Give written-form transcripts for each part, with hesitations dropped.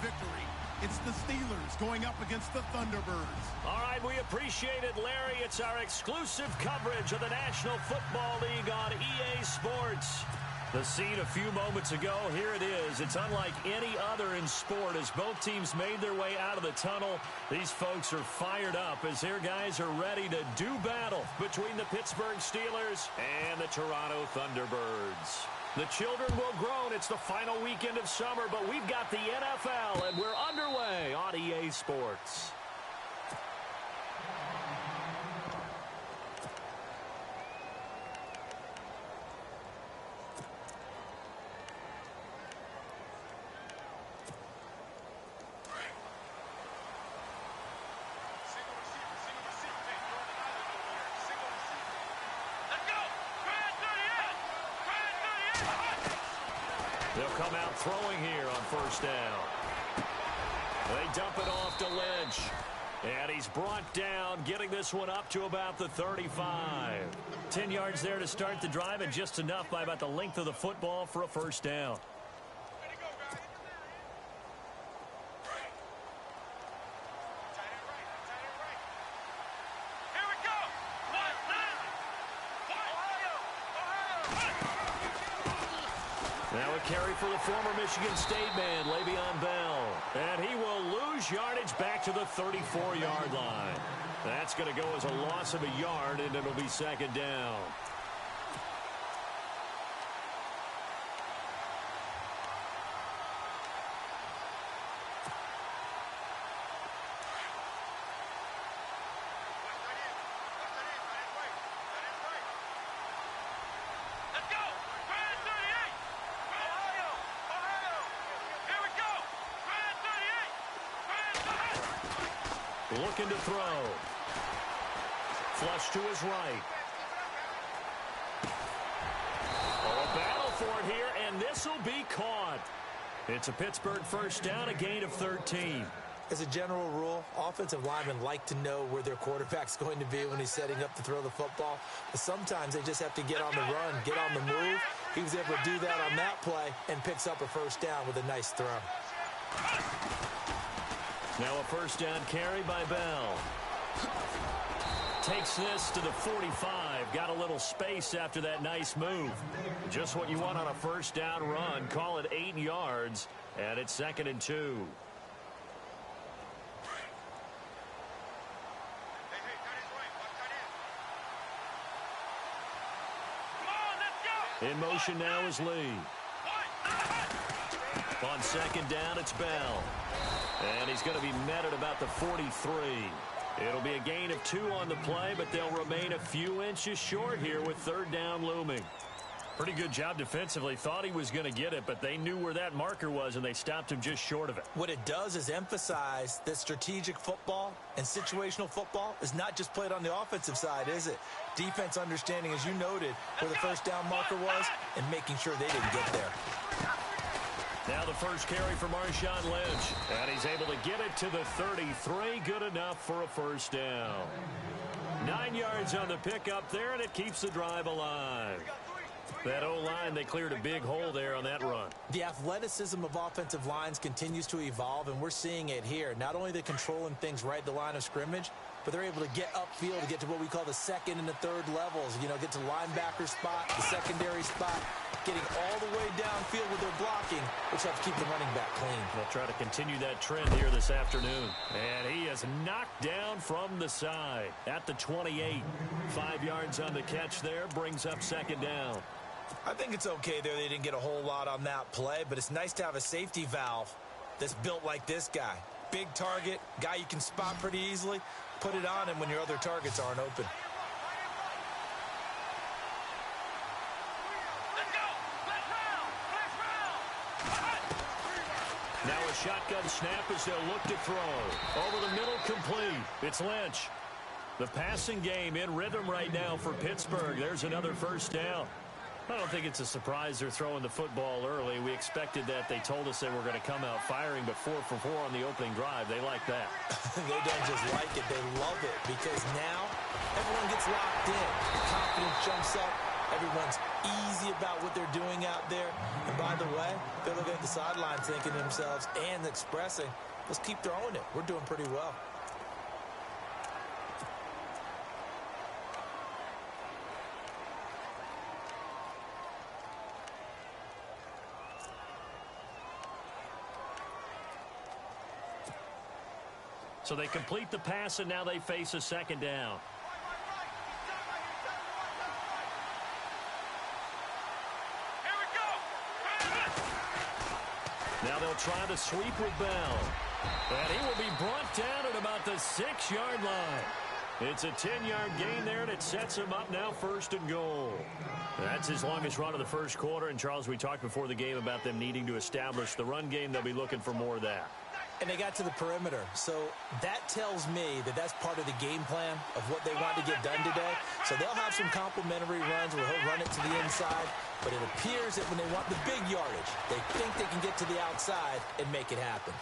victory. It's the Steelers going up against the Thunderbirds. All right, we appreciate it, Larry. It's our exclusive coverage of the National Football League on EA Sports. The scene a few moments ago, here it is. It's unlike any other in sport as both teams made their way out of the tunnel. These folks are fired up as their guys are ready to do battle between the Pittsburgh Steelers and the Toronto Thunderbirds. The children will groan. It's the final weekend of summer, but we've got the NFL, and we're underway on EA Sports. They'll come out throwing here on first down. They dump it off to Lynch. And he's brought down, getting this one up to about the 35. 10 yards there to start the drive, and just enough by about the length of the football for a first down. Now a carry for the former Michigan State man, Le'Veon Bell. And he will lose yardage back to the 34-yard line. That's going to go as a loss of a yard, and it'll be second down. Looking to throw. Flush to his right. Oh, a battle for it here, and this will be caught. It's a Pittsburgh first down, a gain of 13. As a general rule, offensive linemen like to know where their quarterback's going to be when he's setting up to throw the football. But sometimes they just have to get on the run, get on the move. He was able to do that on that play and picks up a first down with a nice throw. Now a first down carry by Bell. Takes this to the 45. Got a little space after that nice move. Just what you want on a first down run. Call it 8 yards, and it's 2nd and 2. In motion now is Lee. On second down, it's Bell. And he's going to be met at about the 43. It'll be a gain of 2 on the play, but they'll remain a few inches short here with third down looming. Pretty good job defensively. Thought he was going to get it, but they knew where that marker was, and they stopped him just short of it. What it does is emphasize that strategic football and situational football is not just played on the offensive side, is it? Defense understanding, as you noted, where the first down marker was and making sure they didn't get there. Now the first carry for Marshawn Lynch. And he's able to get it to the 33. Good enough for a first down. 9 yards on the pickup there, and it keeps the drive alive. That O-line, they cleared a big hole there on that run. The athleticism of offensive lines continues to evolve, and we're seeing it here. Not only are they controlling things right at the line of scrimmage, but they're able to get upfield to get to what we call the second and the third levels. You know, get to linebacker spot, the secondary spot, getting all the way downfield with their blocking, which helps keep the running back clean. They'll try to continue that trend here this afternoon. And he is knocked down from the side at the 28. 5 yards on the catch there, brings up second down. I think it's okay there. They didn't get a whole lot on that play, but it's nice to have a safety valve that's built like this guy. Big target, guy you can spot pretty easily. Put it on him when your other targets aren't open. Now a shotgun snap as they'll look to throw. Over the middle, complete. It's Lynch. The passing game in rhythm right now for Pittsburgh. There's another first down. I don't think it's a surprise they're throwing the football early. We expected that. They told us they were going to come out firing, but 4 for 4 on the opening drive. They like that. They don't just like it. They love it because now everyone gets locked in. Confidence jumps up. Everyone's easy about what they're doing out there. And by the way, they're looking at the sideline thinking to themselves and expressing, let's keep throwing it. We're doing pretty well. So they complete the pass, and now they face a second down. Now they'll try to sweep with Bell. And he will be brought down at about the 6-yard line. It's a 10-yard gain there, and it sets him up now 1st and goal. That's his longest run of the first quarter. And, Charles, we talked before the game about them needing to establish the run game. They'll be looking for more of that. And they got to the perimeter. So that tells me that that's part of the game plan of what they want to get done today. So they'll have some complimentary runs where he'll run it to the inside. But it appears that when they want the big yardage, they think they can get to the outside and make it happen.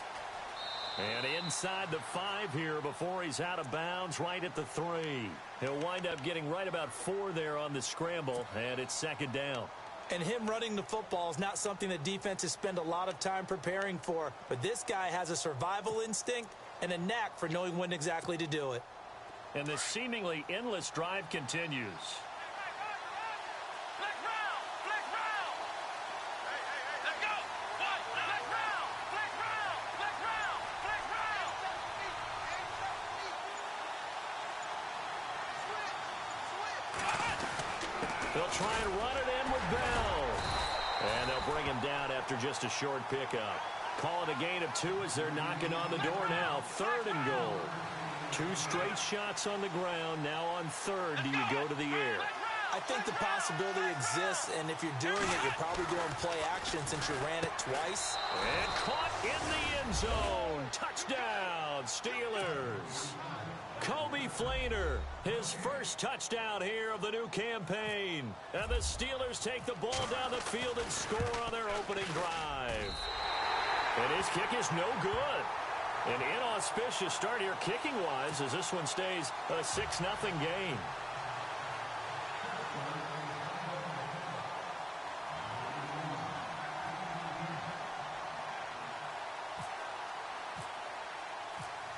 And inside the 5 here before he's out of bounds, right at the 3. He'll wind up getting right about 4 there on the scramble, and it's 2nd down. And him running the football is not something that defenses spend a lot of time preparing for. But this guy has a survival instinct and a knack for knowing when exactly to do it. And the seemingly endless drive continues. They'll try and run it in with Bell. And they'll bring him down after just a short pickup. Call it a gain of 2 as they're knocking on the door now. 3rd and goal. 2 straight shots on the ground. Now on 3rd, do you go to the air? I think the possibility exists, and if you're doing it, you're probably doing play action since you ran it twice. And caught in the end zone. Touchdown, Steelers. Kobe Flainer, his first touchdown here of the new campaign. And the Steelers take the ball down the field and score on their opening drive. And his kick is no good. An inauspicious start here kicking-wise as this one stays a 6-0 game.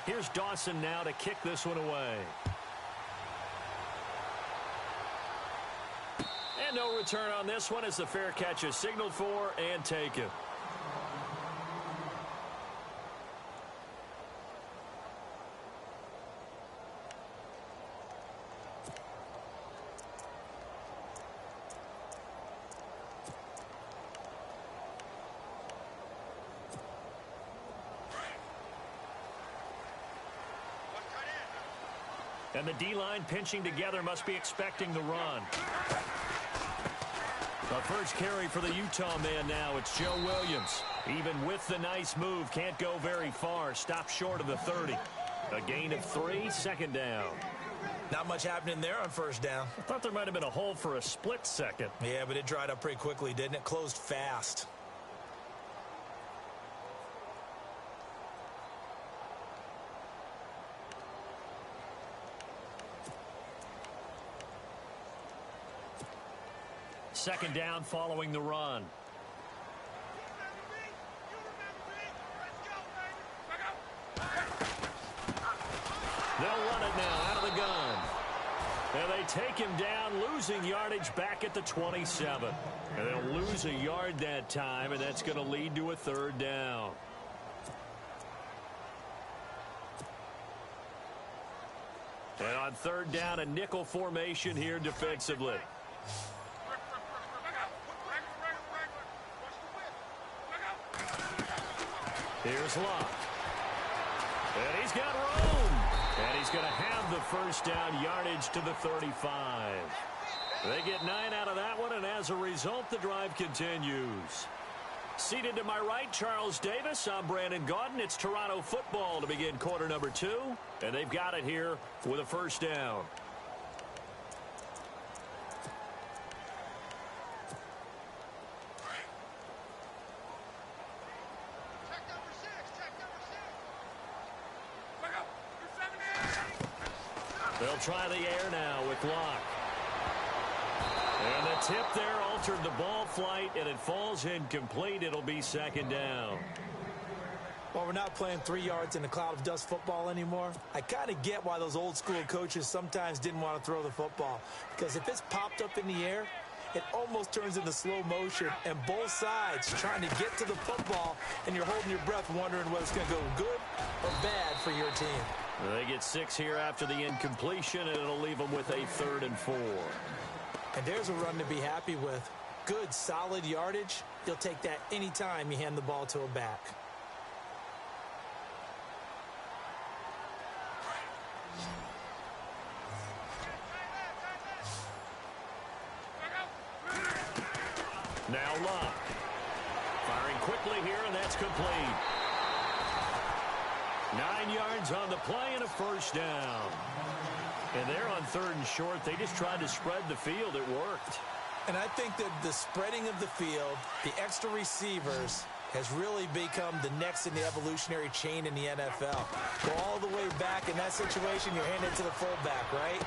Here's Dawson now to kick this one away. And no return on this one as the fair catch is signaled for and taken. And the D-line pinching together must be expecting the run. The first carry for the Utah man now. It's Joe Williams. Even with the nice move, can't go very far. Stopped short of the 30. A gain of 3, 2nd down. Not much happening there on 1st down. I thought there might have been a hole for a split second. Yeah, but it dried up pretty quickly, didn't it? Closed fast. Second down following the run. They'll run it now out of the gun. And they take him down, losing yardage back at the 27. And they'll lose a yard that time, and that's going to lead to a 3rd down. And on 3rd down, a nickel formation here defensively. Here's Luck. And he's got room. And he's going to have the 1st down, yardage to the 35. They get 9 out of that one, and as a result, the drive continues. Seated to my right, Charles Davis. I'm Brandon Gaudin. It's Toronto football to begin quarter number 2. And they've got it here with a 1st down. They'll try the air now with Luck. And the tip there altered the ball flight, and it falls incomplete. It'll be second down. Well, we're not playing 3 yards in a cloud of dust football anymore. I kind of get why those old school coaches sometimes didn't want to throw the football. Because if it's popped up in the air, it almost turns into slow motion. And both sides trying to get to the football, and you're holding your breath wondering whether it's going to go good or bad for your team. They get 6 here after the incompletion, and it'll leave them with a 3rd and 4. And there's a run to be happy with. Good, solid yardage. You'll take that anytime you hand the ball to a back. Now Luck. Firing quickly here, and that's complete. 9 yards on the play and a first down. And they're on 3rd and short. They just tried to spread the field. It worked. And I think that the spreading of the field, the extra receivers, has really become the next in the evolutionary chain in the NFL. Go all the way back in that situation, you're handed to the fullback, right?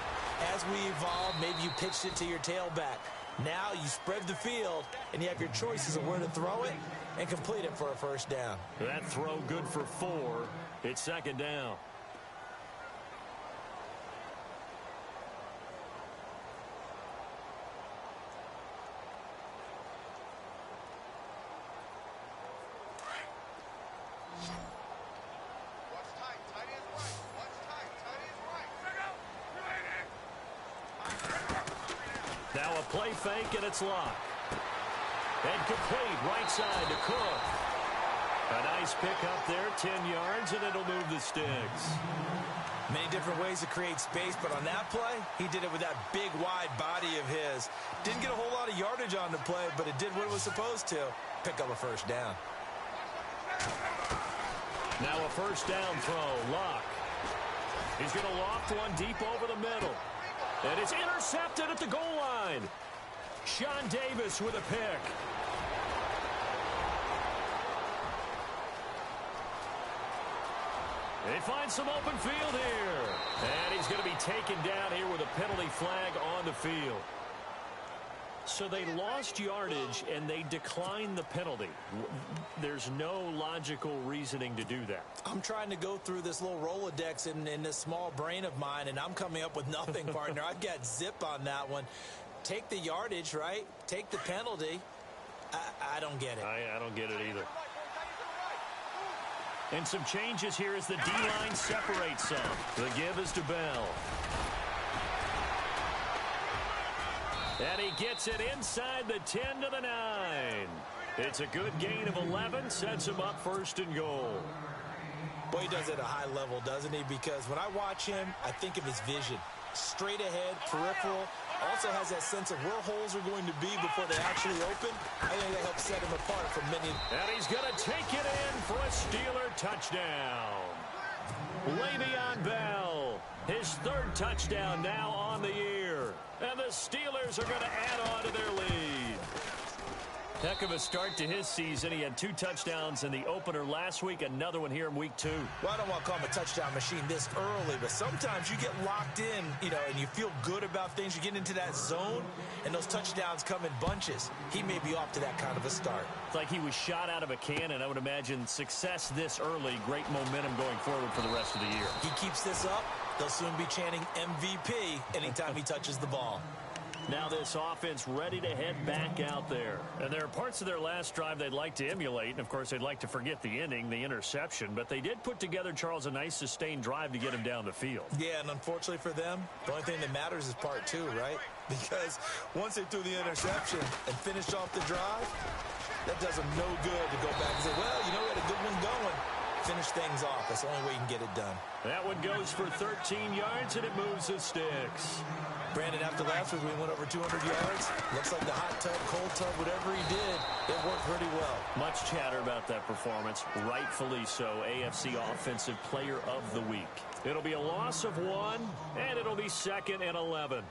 As we evolve, maybe you pitched it to your tailback. Now you spread the field, and you have your choices of where to throw it and complete it for a first down. That throw good for 4. It's second down. Now a play fake, and it's Luck. And complete, right side to Cook. A nice pick up there, 10 yards, and it'll move the sticks. Many different ways to create space, but on that play, he did it with that big, wide body of his. Didn't get a whole lot of yardage on the play, but it did what it was supposed to. Pick up a first down. Now a first down throw, Luck. He's going to loft one deep over the middle. And it's intercepted at the goal line. Sean Davis with a pick. They find some open field here. And he's going to be taken down here with a penalty flag on the field. So they lost yardage, and they declined the penalty. There's no logical reasoning to do that. I'm trying to go through this little Rolodex in this small brain of mine, and I'm coming up with nothing, partner. I've got zip on that one. Take the yardage, right? Take the penalty. I don't get it. I don't get it either. And some changes here as the D-line separates some. The give is to Bell. And he gets it inside the 10 to the 9. It's a good gain of 11, sets him up 1st and goal. Boy, he does it at a high level, doesn't he? Because when I watch him, I think of his vision. Straight ahead, peripheral. Also has that sense of where holes are going to be before they actually open. I think that helps set him apart from many. And he's going to take it in for a Steeler touchdown. Le'Veon Bell, his 3rd touchdown now on the year. And the Steelers are going to add on to their lead. Heck of a start to his season. He had 2 touchdowns in the opener last week, another one here in week 2. Well, I don't want to call him a touchdown machine this early, but sometimes you get locked in, and you feel good about things. You get into that zone, and those touchdowns come in bunches. He may be off to that kind of a start. It's like he was shot out of a cannon. I would imagine success this early, great momentum going forward for the rest of the year. He keeps this up, they'll soon be chanting MVP anytime he touches the ball. Now this offense ready to head back out there. And there are parts of their last drive they'd like to emulate. And, of course, they'd like to forget the ending, the interception. But they did put together, Charles, a nice sustained drive to get him down the field. Yeah, and unfortunately for them, the only thing that matters is part 2, right? Because once they threw the interception and finished off the drive, that does them no good to go back and say, well, we had a good one going. Finish things off. That's the only way you can get it done. That one goes for 13 yards, and it moves the sticks. Brandon, after last week, we went over 200 yards. Looks like the hot tub, cold tub, whatever he did, it worked pretty well. Much chatter about that performance. Rightfully so. AFC Offensive Player of the Week. It'll be a loss of 1, and it'll be 2nd and 11.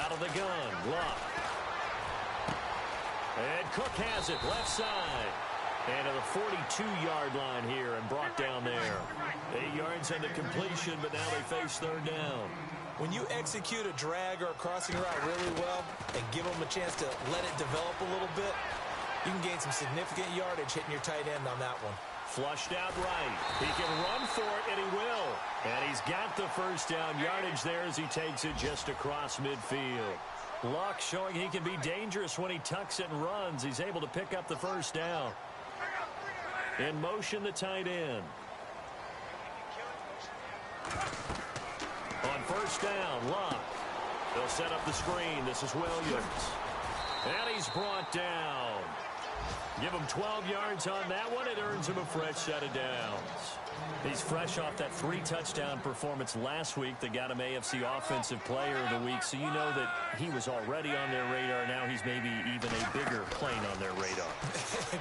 Out of the gun, Luck. And Cook has it, left side. And to the 42-yard line here and brought down there. 8 yards on the completion, but now they face third down. When you execute a drag or a crossing route really well and give them a chance to let it develop a little bit, you can gain some significant yardage hitting your tight end on that one. Flushed out right. He can run for it, and he will. And he's got the first down yardage there as he takes it just across midfield. Luck showing he can be dangerous when he tucks it and runs. He's able to pick up the first down. In motion, the tight end. On first down, Luck. They'll set up the screen. This is Williams. And he's brought down. Give him 12 yards on that one. It earns him a fresh set of downs. He's fresh off that 3-touchdown performance last week that got him AFC Offensive Player of the Week. So you know that he was already on their radar. Now he's maybe even a bigger plane on their radar.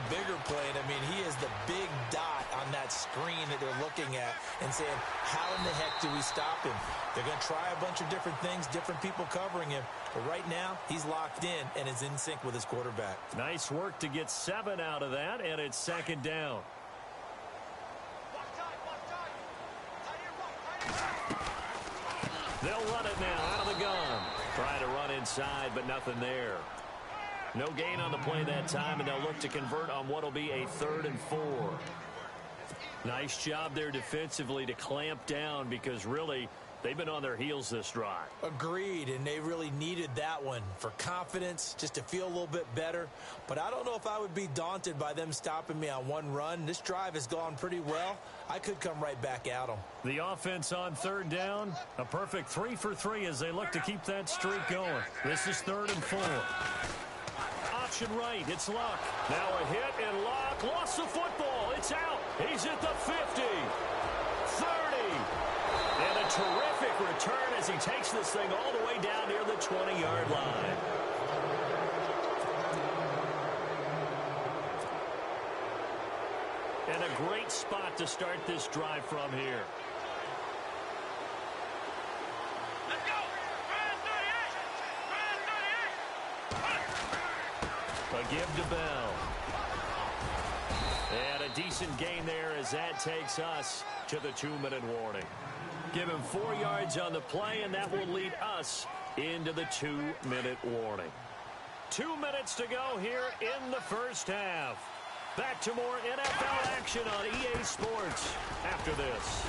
Bigger plane. I mean, he is the big dot on that screen that they're looking at and saying, how in the heck do we stop him? They're going to try a bunch of different things, different people covering him. But right now, he's locked in and is in sync with his quarterback. Nice work to get 7 out of that, and it's second down. They'll run it now out of the gun. Try to run inside, but nothing there. No gain on the play that time, and they'll look to convert on what will be a 3rd and 4. Nice job there defensively to clamp down because really they've been on their heels this drive. Agreed, and they really needed that one for confidence, just to feel a little bit better. But I don't know if I would be daunted by them stopping me on one run. This drive has gone pretty well. I could come right back at them. The offense on 3rd down, a perfect 3 for 3 as they look to keep that streak going. This is 3rd and 4. Option right, it's Luck. Now a hit, and Luck lost the football. It's out. He's at the 50, 30. And a terrific return as he takes this thing all the way down near the 20-yard line. And a great spot to start this drive from here. Let's go. A give to Bell. And a decent gain there as that takes us to the 2-minute warning. Give him 4 yards on the play, and that will lead us into the 2-minute warning. 2 minutes to go here in the first half. Back to more NFL action on EA Sports after this.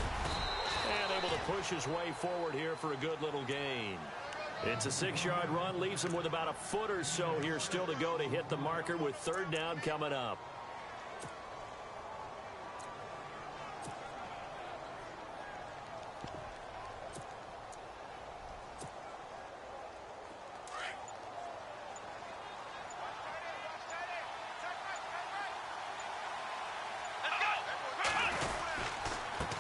And able to push his way forward here for a good little gain. It's a 6-yard run, leaves him with about a foot or so here still to go to hit the marker with 3rd down coming up.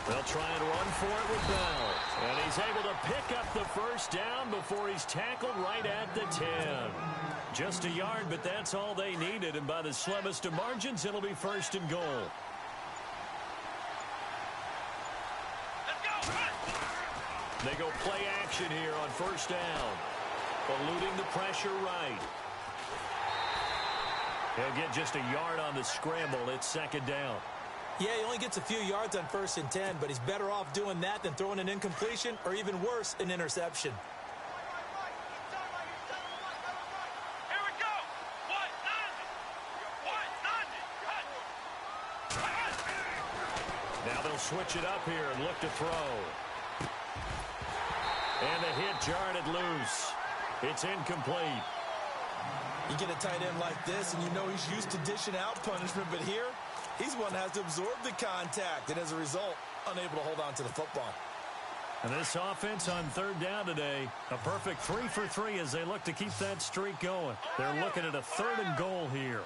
They'll try and run for it with Bell. And he's able to pick up the first down before he's tackled right at the 10. Just a yard, but that's all they needed. And by the slimmest of margins, it'll be 1st and goal. They go play action here on 1st down. Eluding the pressure right. He'll get just a yard on the scramble. It's 2nd down. Yeah, he only gets a few yards on 1st and 10, but he's better off doing that than throwing an incompletion or even worse, an interception. Here we go. Now they'll switch it up here and look to throw. And the hit jarred it loose. It's incomplete. You get a tight end like this, and you know he's used to dishing out punishment, but here, he's one that has to absorb the contact, and as a result, unable to hold on to the football. And this offense on 3rd down today, a perfect 3 for 3 as they look to keep that streak going. They're looking at a 3rd and goal here.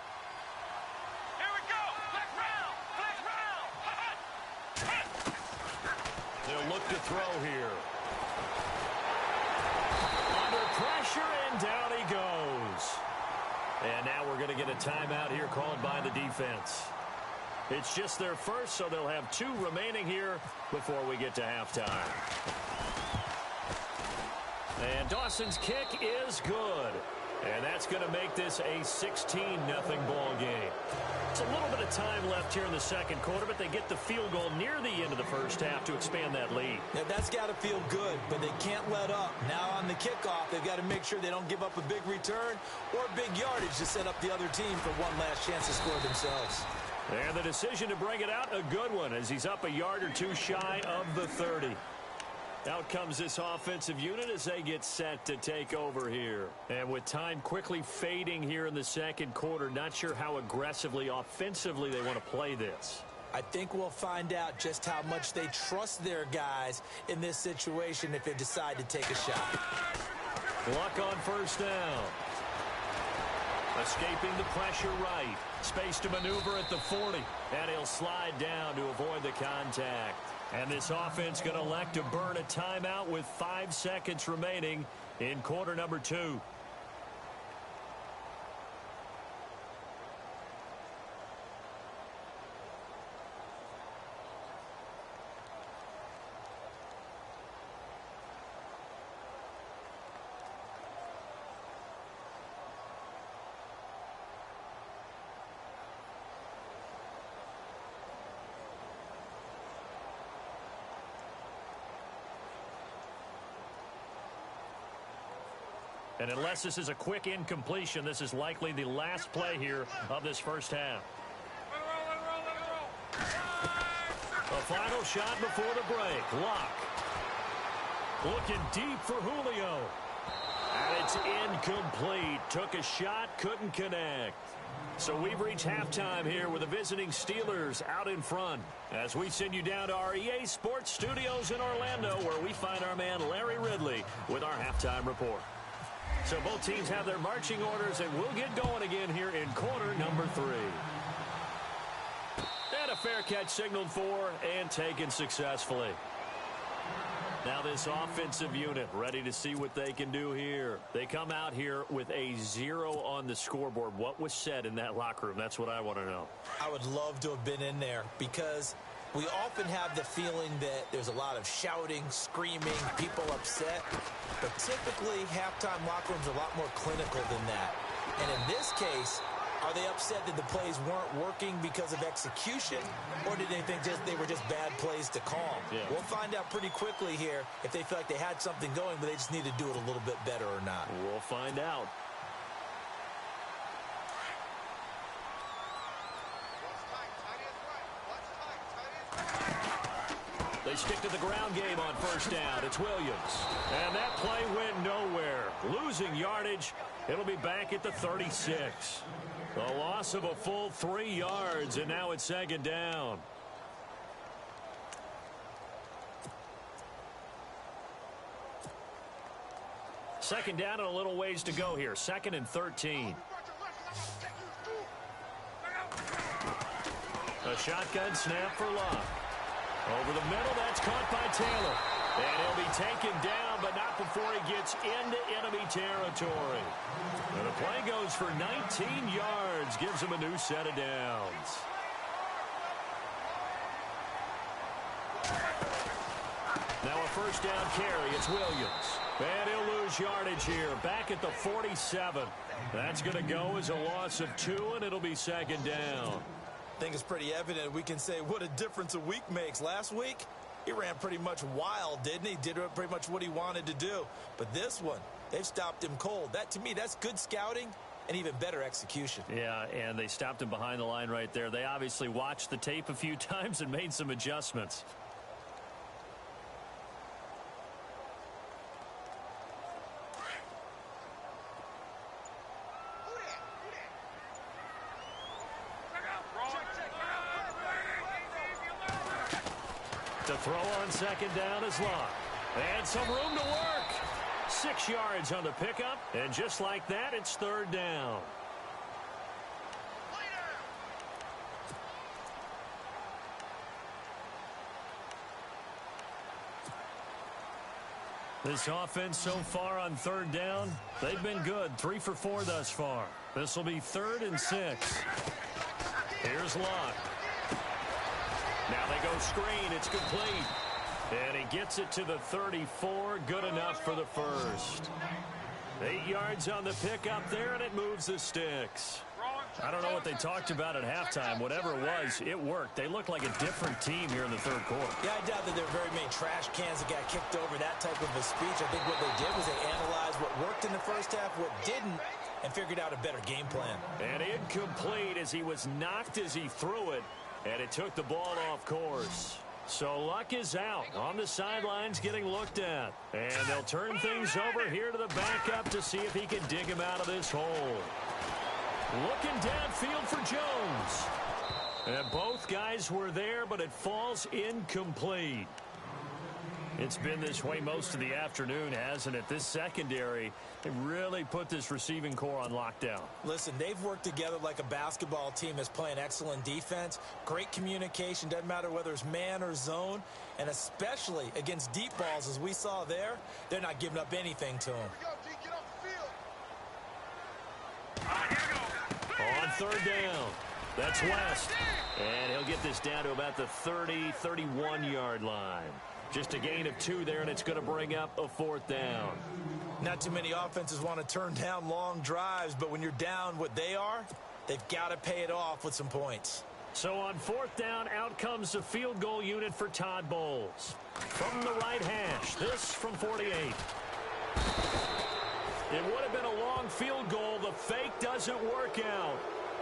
Here we go. Flex round. They'll look to throw here. Under pressure, and down he goes. And now we're going to get a timeout here called by the defense. It's just their first, so they'll have 2 remaining here before we get to halftime. And Dawson's kick is good. And that's going to make this a 16-0 ball game. It's a little bit of time left here in the second quarter, but they get the field goal near the end of the first half to expand that lead. Yeah, that's got to feel good, but they can't let up. Now on the kickoff, they've got to make sure they don't give up a big return or big yardage to set up the other team for one last chance to score themselves. And the decision to bring it out, a good one, as he's up a yard or two shy of the 30. Out comes this offensive unit as they get set to take over here. And with time quickly fading here in the second quarter, not sure how aggressively, offensively they want to play this. I think we'll find out just how much they trust their guys in this situation if they decide to take a shot. Luck on first down. Escaping the pressure right. Space to maneuver at the 40. And he'll slide down to avoid the contact. And this offense going to elect to burn a timeout with 5 seconds remaining in quarter number 2. And unless this is a quick incompletion, this is likely the last play here of this first half. The final shot before the break. Lock. Looking deep for Julio. And it's incomplete. Took a shot, couldn't connect. So we've reached halftime here with the visiting Steelers out in front. As we send you down to our EA Sports Studios in Orlando, where we find our man Larry Ridley with our halftime report. So both teams have their marching orders, and we'll get going again here in quarter number 3. And a fair catch signaled for and taken successfully. Now this offensive unit ready to see what they can do here. They come out here with a 0 on the scoreboard. What was said in that locker room? That's what I want to know. I would love to have been in there because we often have the feeling that there's a lot of shouting, screaming, people upset. But typically, halftime locker rooms are a lot more clinical than that. And in this case, are they upset that the plays weren't working because of execution? Or did they think they were just bad plays to call? Yeah. We'll find out pretty quickly here if they feel like they had something going, but they just need to do it a little bit better or not. We'll find out. They stick to the ground game on first down. It's Williams. And that play went nowhere. Losing yardage. It'll be back at the 36. The loss of a full 3 yards, and now it's second down. Second down and a little ways to go here. 2nd and 13. A shotgun snap for Love. Over the middle, that's caught by Taylor. And he'll be taken down, but not before he gets into enemy territory. And the play goes for 19 yards, gives him a new set of downs. Now a first down carry, it's Williams. And he'll lose yardage here, back at the 47. That's going to go as a loss of 2, and it'll be second down. I think it's pretty evident. We can say what a difference a week makes. Last week, he ran pretty much wild, didn't he? Did pretty much what he wanted to do. But this one, they've stopped him cold. That, to me, that's good scouting and even better execution. Yeah, and they stopped him behind the line right there. They obviously watched the tape a few times and made some adjustments. To throw on second down is Locke. And some room to work. 6 yards on the pickup. And just like that, it's third down. This offense so far on third down, they've been good. 3 for 4 thus far. This will be 3rd and 6. Here's Locke. Now they go screen. It's complete. And he gets it to the 34. Good enough for the first. 8 yards on the pickup there, and it moves the sticks. I don't know what they talked about at halftime. Whatever it was, it worked. They look like a different team here in the third quarter. Yeah, I doubt that there are very many trash cans that got kicked over, that type of a speech. I think what they did was they analyzed what worked in the first half, what didn't, and figured out a better game plan. And incomplete as he was knocked as he threw it, and it took the ball off course. So Luck is out on the sidelines getting looked at. And they'll turn things over here to the backup to see if he can dig him out of this hole. Looking downfield for Jones. And both guys were there, but it falls incomplete. It's been this way most of the afternoon, hasn't it? This secondary, they really put this receiving core on lockdown. Listen, they've worked together like a basketball team that's playing excellent defense. Great communication, doesn't matter whether it's man or zone. And especially against deep balls, as we saw there, they're not giving up anything to them. On third down, that's West. And he'll get this down to about the 30, 31-yard line. Just a gain of 2 there, and it's going to bring up a 4th down. Not too many offenses want to turn down long drives, but when you're down what they are, they've got to pay it off with some points. So on 4th down, out comes the field goal unit for Todd Bowles. From the right hash, this from 48. It would have been a long field goal. The fake doesn't work out.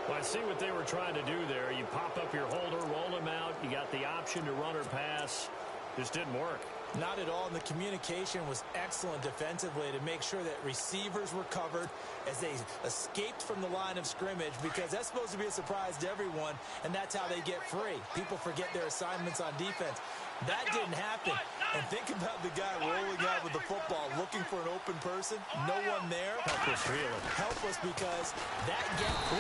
Well, I see what they were trying to do there. You pop up your holder, roll him out. You got the option to run or pass. Just didn't work. Not at all, and the communication was excellent defensively to make sure that receivers were covered as they escaped from the line of scrimmage, because that's supposed to be a surprise to everyone, and that's how they get free. People forget their assignments on defense. That didn't happen. And think about the guy rolling out with the football, looking for an open person. No one there. Helpless, really. Helpless, because that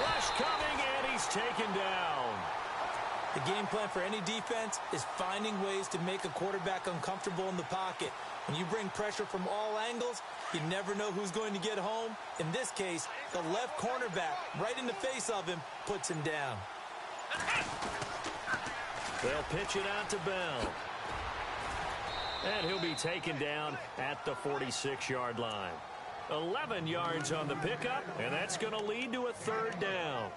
rush coming, and he's taken down. The game plan for any defense is finding ways to make a quarterback uncomfortable in the pocket. When you bring pressure from all angles, you never know who's going to get home. In this case, the left cornerback, right in the face of him, puts him down. They'll pitch it out to Bell. And he'll be taken down at the 46-yard line. 11 yards on the pickup, and that's going to lead to a 3rd down.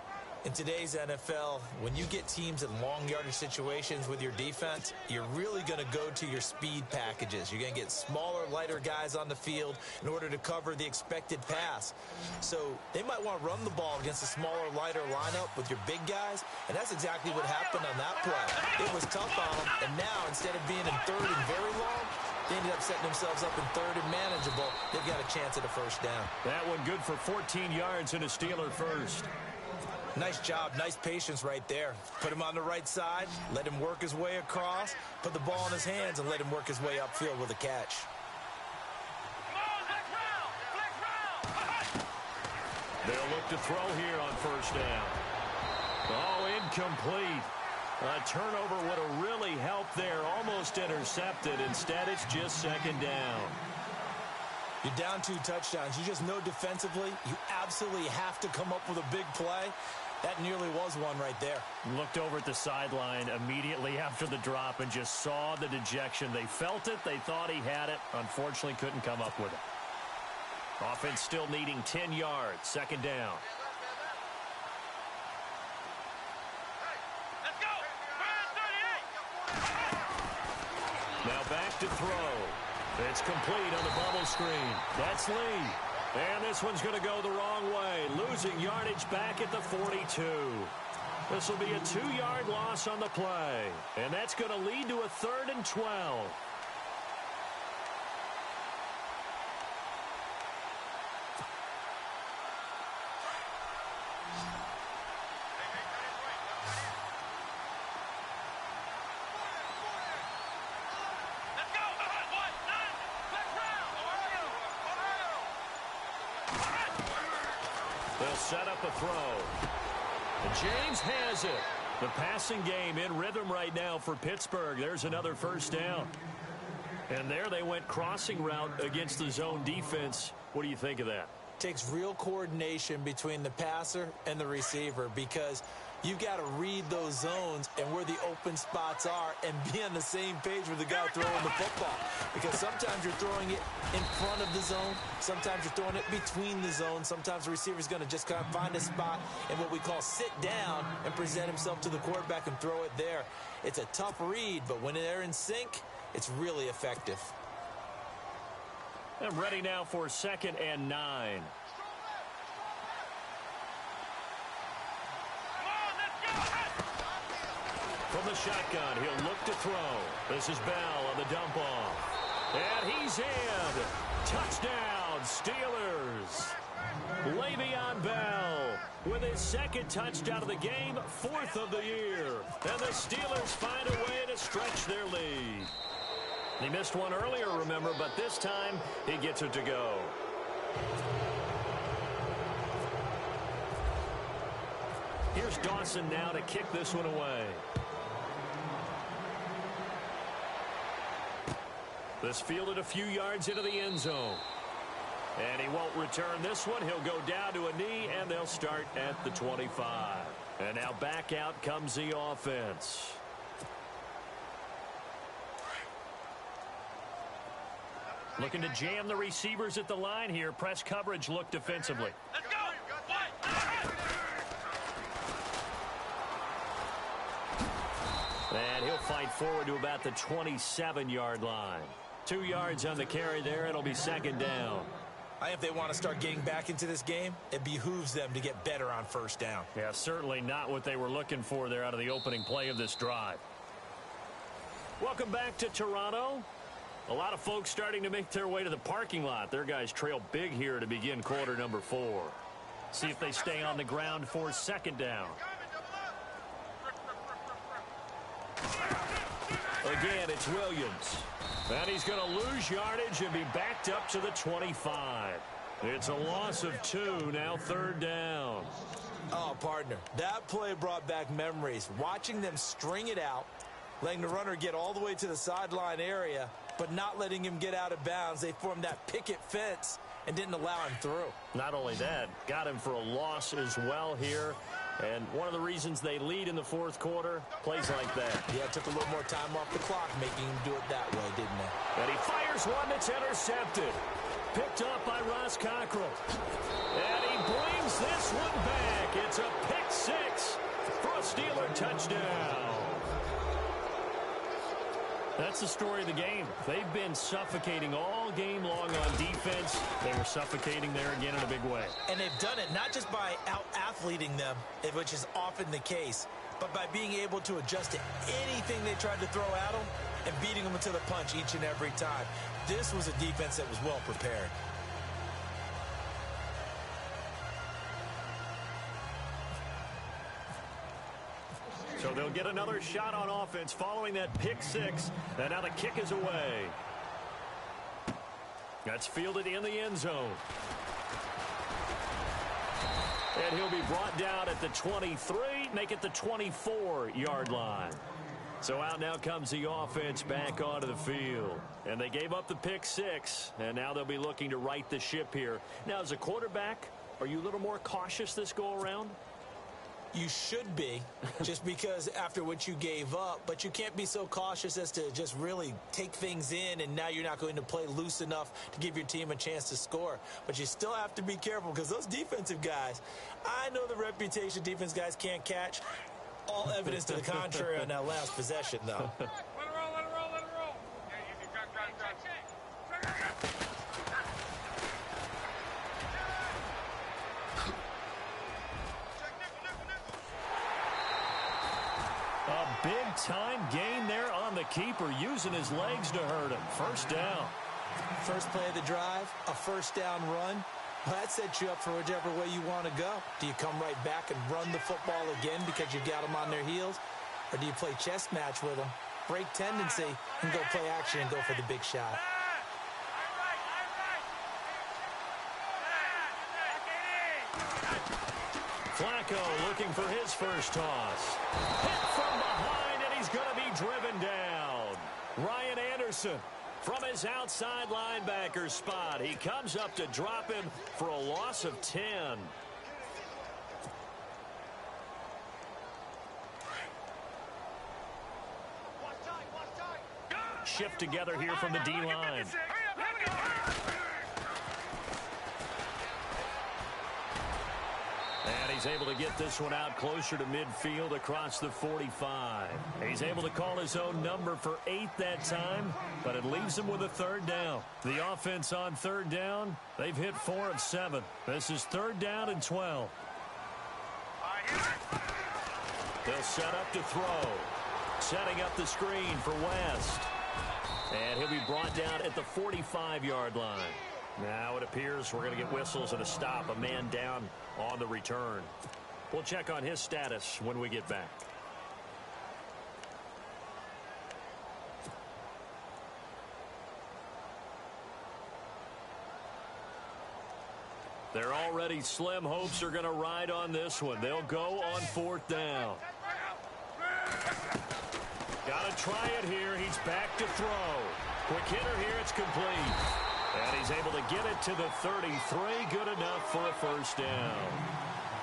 In today's NFL, when you get teams in long yardage situations with your defense, you're really going to go to your speed packages. You're going to get smaller, lighter guys on the field in order to cover the expected pass. So they might want to run the ball against a smaller, lighter lineup with your big guys, and that's exactly what happened on that play. It was tough on them, and now instead of being in 3rd and very long, they ended up setting themselves up in 3rd and manageable. They've got a chance at a 1st down. That one good for 14 yards and a Steeler first. Nice job, nice patience right there. Put him on the right side, let him work his way across, put the ball in his hands, and let him work his way upfield with a catch. They'll look to throw here on 1st down. Oh, incomplete. A turnover would have really helped there, almost intercepted. Instead, it's just 2nd down. You're down 2 touchdowns. You just know defensively you absolutely have to come up with a big play. That nearly was one right there. Looked over at the sideline immediately after the drop and just saw the dejection. They felt it. They thought he had it. Unfortunately, couldn't come up with it. Offense still needing 10 yards. 2nd down. Let's go. Now back to throw. It's complete on the bubble screen. That's Lee. And this one's going to go the wrong way. Losing yardage back at the 42. This will be a 2-yard loss on the play. And that's going to lead to a 3rd and 12. They'll set up a throw. And James has it. The passing game in rhythm right now for Pittsburgh. There's another 1st down. And there they went crossing route against the zone defense. What do you think of that? Takes real coordination between the passer and the receiver, because You've got to read those zones and where the open spots are and be on the same page with the guy throwing the football. Because sometimes you're throwing it in front of the zone. Sometimes you're throwing it between the zones. Sometimes the receiver's going to just kind of find a spot and what we call sit down and present himself to the quarterback and throw it there. It's a tough read, but when they're in sync, it's really effective. I'm ready now for 2nd and 9. From the shotgun, he'll look to throw. This is Bell on the dump off. And he's in. Touchdown, Steelers. Le'Veon Bell with his 2nd touchdown of the game, 4th of the year. And the Steelers find a way to stretch their lead. He missed one earlier, remember, but this time he gets it to go. Here's Dawson now to kick this one away. This fielded a few yards into the end zone. And he won't return this one. He'll go down to a knee, and they'll start at the 25. And now back out comes the offense. Looking to jam the receivers at the line here. Press coverage look defensively. Let's go. And he'll fight forward to about the 27-yard line. 2 yards on the carry there. It'll be 2nd down. I think if they want to start getting back into this game, it behooves them to get better on 1st down. Yeah, certainly not what they were looking for there out of the opening play of this drive. Welcome back to Toronto. A lot of folks starting to make their way to the parking lot. Their guys trail big here to begin quarter number 4. See if they stay on the ground for 2nd down. Again, it's Williams. And he's going to lose yardage and be backed up to the 25. It's a loss of 2, now 3rd down. Oh, partner, that play brought back memories. Watching them string it out, letting the runner get all the way to the sideline area, but not letting him get out of bounds. They formed that picket fence and didn't allow him through. Not only that, got him for a loss as well here. And one of the reasons they lead in the 4th quarter, plays like that. Yeah, it took a little more time off the clock making him do it that way, didn't it? And he fires one that's intercepted. Picked up by Ross Cockrell. And he brings this one back. It's a pick 6 for a Steeler touchdown. That's the story of the game. They've been suffocating all game long on defense. They were suffocating there again in a big way. And they've done it not just by out-athleting them, which is often the case, but by being able to adjust to anything they tried to throw at them and beating them to the punch each and every time. This was a defense that was well prepared. So they'll get another shot on offense following that pick 6. And now the kick is away. That's fielded in the end zone. And he'll be brought down at the 23, make it the 24-yard line. So out now comes the offense back onto the field. And they gave up the pick 6, and now they'll be looking to right the ship here. Now, as a quarterback, are you a little more cautious this go-around? You should be, just because after what you gave up, but you can't be so cautious as to just really take things in, and now you're not going to play loose enough to give your team a chance to score. But you still have to be careful, because those defensive guys, I know the reputation defense guys can't catch. All evidence to the contrary on that last possession, though. Let it roll, let it roll, let it roll. Yeah, you can A big-time gain there on the keeper, using his legs to hurt him. 1st down. First play of the drive, a 1st down run. Well, that sets you up for whichever way you want to go. Do you come right back and run the football again because you've got them on their heels? Or do you play chess match with them, break tendency, and go play action and go for the big shot? Flacco looking for his first toss. Hit from behind, and he's going to be driven down. Ryan Anderson from his outside linebacker spot. He comes up to drop him for a loss of 10. shift together here from the D-line. And he's able to get this one out closer to midfield across the 45. He's able to call his own number for 8 that time, but it leaves him with a third down. The offense on third down, they've hit 4 of 7. This is 3rd down and 12. They'll set up to throw. Setting up the screen for West. And he'll be brought down at the 45-yard line. Now it appears we're going to get whistles and a stop. A man down on the return. We'll check on his status when we get back. They're already slim hopes are going to ride on this one. They'll go on 4th down. Got to try it here. He's back to throw. Quick hitter here. It's complete. And he's able to get it to the 33. Good enough for a first down.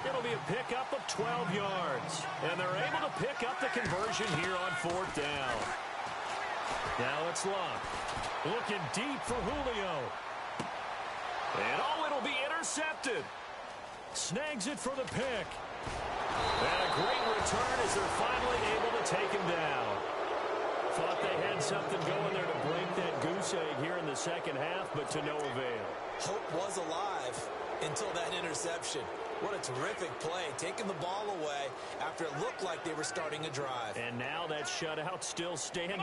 It'll be a pickup of 12 yards. And they're able to pick up the conversion here on 4th down. Now it's Luck. Looking deep for Julio. And it'll be intercepted. Snags it for the pick. And a great return as they're finally able to take him down. Thought they had something going there to break that goose egg here in the second half, but to no avail. Hope was alive until that interception. What a terrific play, taking the ball away after it looked like they were starting a drive. And now that shutout still standing.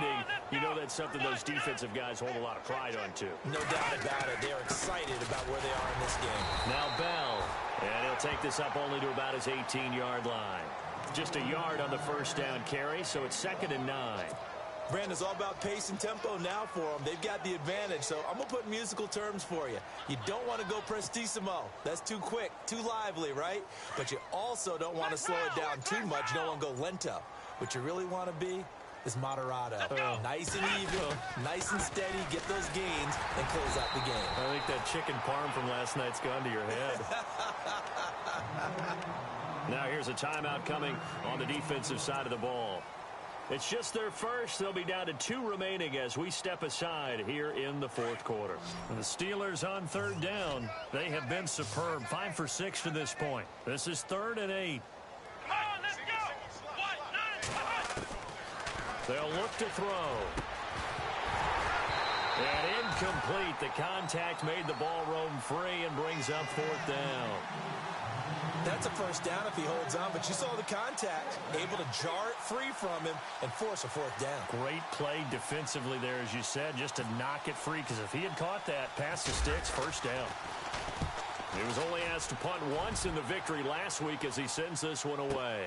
You know that's something those defensive guys hold a lot of pride on, too. No doubt about it. They're excited about where they are in this game. Now Bell. And he'll take this up only to about his 18-yard line. Just a yard on the first down carry, so it's 2nd and 9. Brandon, it's all about pace and tempo now for them. They've got the advantage, so I'm going to put musical terms for you. You don't want to go prestissimo. That's too quick, too lively, right? But you also don't want to slow it down too much. You don't want to go lento. What you really want to be is moderato. Nice and even, nice and steady, get those gains, and close out the game. I think that chicken parm from last night's gone to your head. Now here's a timeout coming on the defensive side of the ball. It's just their first. They'll be down to 2 remaining as we step aside here in the 4th quarter. And the Steelers on 3rd down. They have been superb. 5 for 6 to this point. This is 3rd and 8. Come on, let's go. They'll look to throw. And incomplete. The contact made the ball roam free and brings up 4th down. That's a first down if he holds on, but you saw the contact, able to jar it free from him and force a 4th down. Great play defensively there, as you said, just to knock it free, because if he had caught that, past the sticks, first down. He was only asked to punt once in the victory last week as he sends this one away.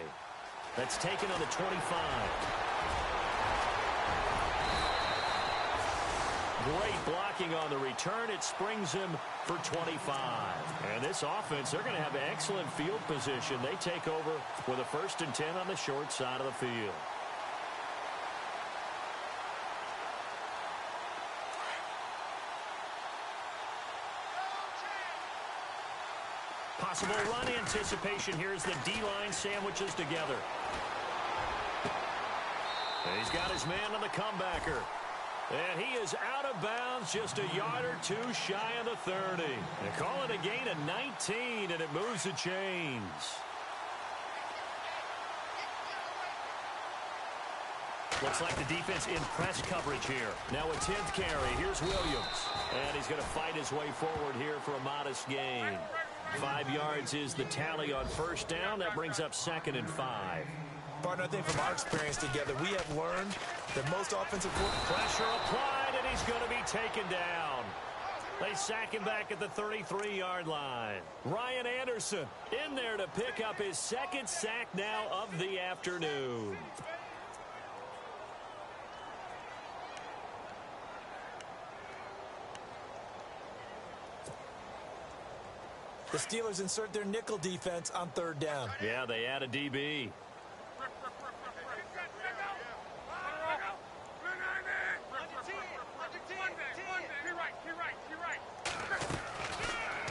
That's taken on the 25. Great blocking on the return. It springs him for 25. And this offense, they're going to have excellent field position. They take over with a 1st and 10 on the short side of the field. Possible run anticipation here as the D-line sandwiches together. And he's got his man on the comebacker. And he is out of bounds, just a yard or 2 shy of the 30. They call it a gain of 19, and it moves the chains. Looks like the defense in press coverage here. Now a 10th carry. Here's Williams. And he's going to fight his way forward here for a modest gain. 5 yards is the tally on first down. That brings up 2nd and 5. Partner, I think from our experience together, we have learned that most offensive pressure applied, and he's going to be taken down. They sack him back at the 33-yard line. Ryan Anderson in there to pick up his 2nd sack now of the afternoon. The Steelers insert their nickel defense on 3rd down. Yeah, they add a DB.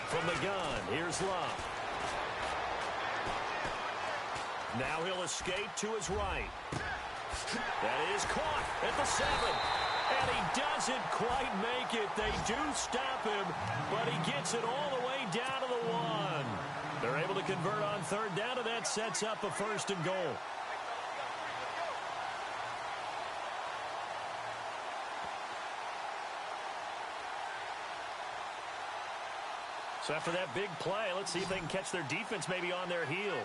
From the gun, here's Luck. Now he'll escape to his right. That is caught at the 7. And he doesn't quite make it. They do stop him, but he gets it all the way down to the 1. They're able to convert on third down, and that sets up a 1st and goal. So after that big play, let's see if they can catch their defense maybe on their heels.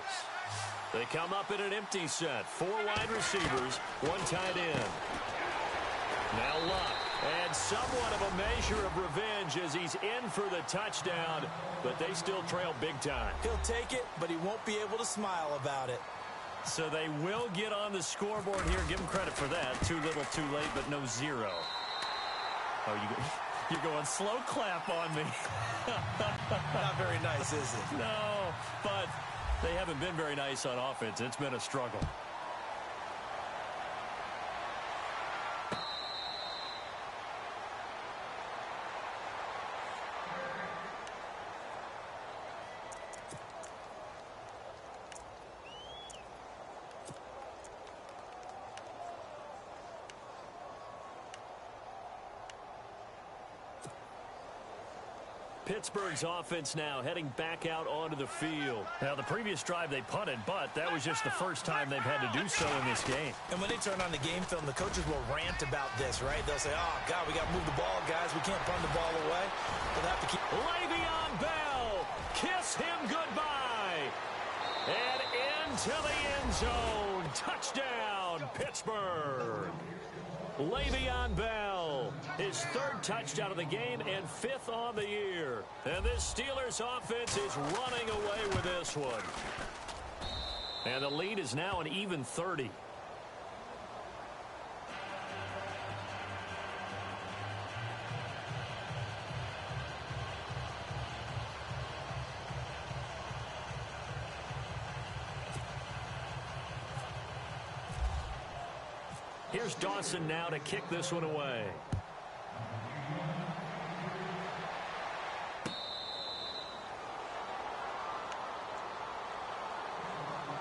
They come up in an empty set. 4 wide receivers, 1 tight end. Now Luck. And somewhat of a measure of revenge as he's in for the touchdown, but they still trail big time. He'll take it, but he won't be able to smile about it. So they will get on the scoreboard here. Give him credit for that. Too little, too late, but no 0. Oh, you're going slow clap on me. Not very nice, is it? No, but they haven't been very nice on offense. It's been a struggle. Pittsburgh's offense now heading back out onto the field. Now, the previous drive they punted, but that was just the first time they've had to do so in this game. And when they turn on the game film, the coaches will rant about this, right? They'll say, oh, God, we got to move the ball, guys. We can't punt the ball away. They'll have to keep... Le'Veon Bell, kiss him goodbye. And into the end zone. Touchdown, Pittsburgh. Le'Veon Bell, his 3rd touchdown of the game and 5th on the year. And this Steelers offense is running away with this one. And the lead is now an even 30. Here's Dawson now to kick this one away.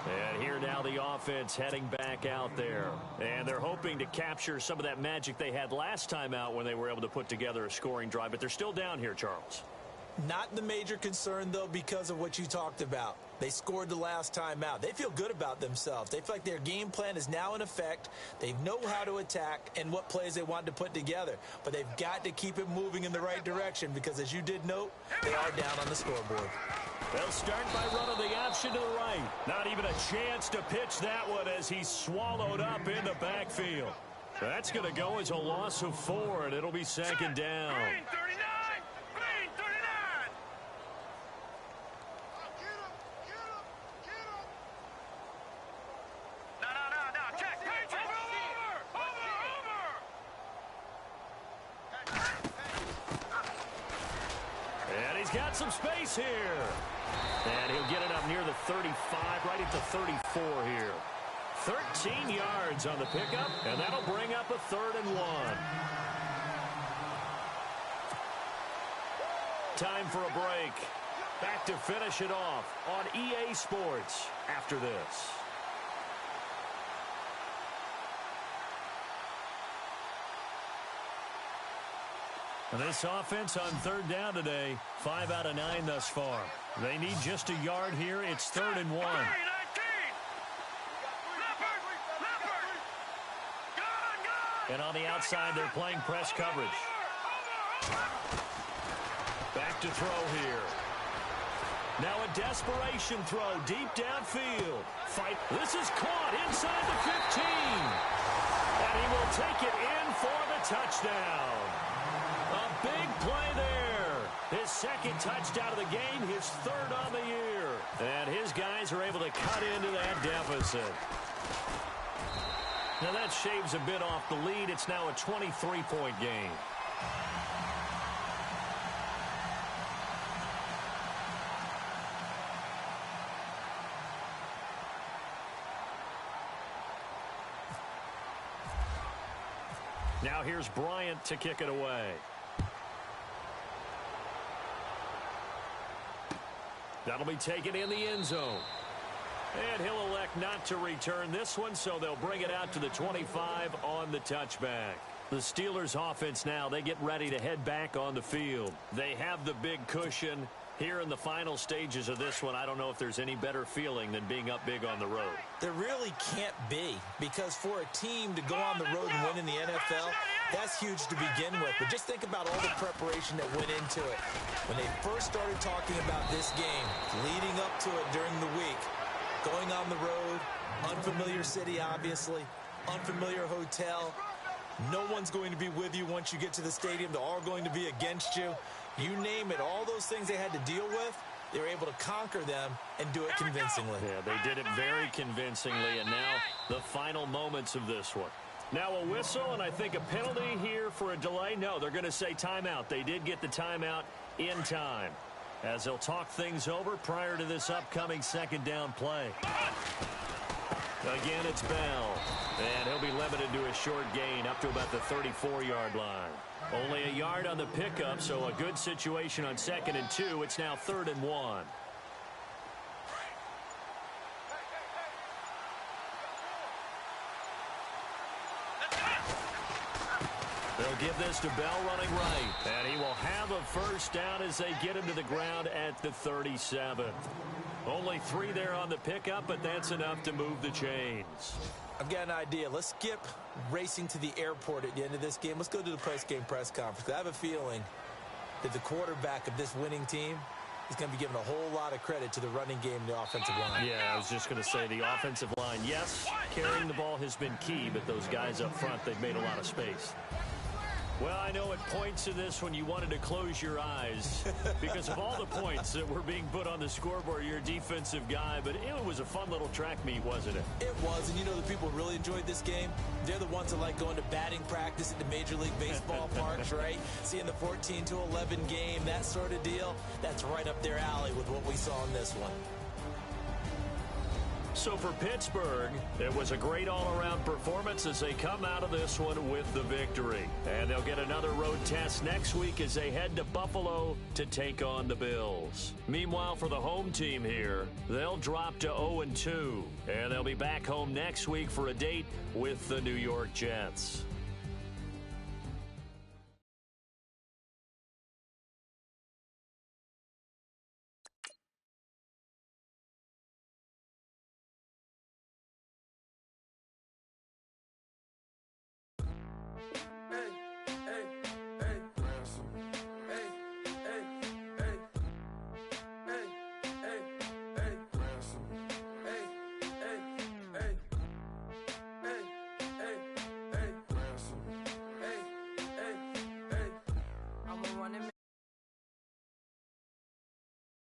And here now the offense heading back out there. And they're hoping to capture some of that magic they had last time out when they were able to put together a scoring drive. But they're still down here, Charles. Not the major concern, though, because of what you talked about. They scored the last time out. They feel good about themselves. They feel like their game plan is now in effect. They know how to attack and what plays they want to put together. But they've got to keep it moving in the right direction because, as you did note, they are down on the scoreboard. They'll start by running the option to the right. Not even a chance to pitch that one as he's swallowed up in the backfield. That's going to go as a loss of 4, and it'll be 2nd down. Green 39! Green 39! No. Check. Over. And he's got some space here. And he'll get it up near the 35, right at the 34 here. 13 yards on the pickup, and that'll bring up a 3rd and 1. Time for a break. Back to finish it off on EA Sports after this. And this offense on 3rd down today, 5 out of 9 thus far. They need just a yard here. It's 3rd and 1. And on the outside, they're playing press coverage. Back to throw here. Now a desperation throw deep downfield. Fight. This is caught inside the 15. And he will take it in for the touchdown. A big play there. His 2nd touchdown of the game, his 3rd on the year. And his guys are able to cut into that deficit. Now that shaves a bit off the lead. It's now a 23-point game. Now here's Bryant to kick it away. That'll be taken in the end zone. And he'll elect not to return this one, so they'll bring it out to the 25 on the touchback. The Steelers offense now, they get ready to head back on the field. They have the big cushion. Here in the final stages of this one, I don't know if there's any better feeling than being up big on the road. There really can't be, because for a team to go on the road and win in the NFL, that's huge to begin with. But just think about all the preparation that went into it. When they first started talking about this game, leading up to it during the week, going on the road, unfamiliar city, obviously, unfamiliar hotel. No one's going to be with you once you get to the stadium. They're all going to be against you. You name it, all those things they had to deal with, they were able to conquer them and do it convincingly. Yeah, they did it very convincingly, and now the final moments of this one. Now a whistle, and I think a penalty here for a delay. No, they're going to say timeout. They did get the timeout in time, as they'll talk things over prior to this upcoming second down play. Again, it's Bell, and he'll be limited to a short gain up to about the 34-yard line. Only a yard on the pickup, so a good situation on 2nd and 2. It's now 3rd and 1. They'll give this to Bell running right, and he will have a first down as they get him to the ground at the 37. Only 3 there on the pickup, but that's enough to move the chains. I've got an idea. Let's skip racing to the airport at the end of this game. Let's go to the post-game press conference. I have a feeling that the quarterback of this winning team is going to be given a whole lot of credit to the running game and the offensive line. Yeah, I was just going to say the offensive line, yes, carrying the ball has been key, but those guys up front, they've made a lot of space. Well, I know at points in this when you wanted to close your eyes because of all the points that were being put on the scoreboard. You're a defensive guy, but it was a fun little track meet, wasn't it? It was, and you know the people who really enjoyed this game? They're the ones that like going to batting practice at the Major League Baseball parks, right? Seeing the 14-11 game, that sort of deal. That's right up their alley with what we saw in this one. So for Pittsburgh, it was a great all-around performance as they come out of this one with the victory. And they'll get another road test next week as they head to Buffalo to take on the Bills. Meanwhile, for the home team here, they'll drop to 0-2. And they'll be back home next week for a date with the New York Jets.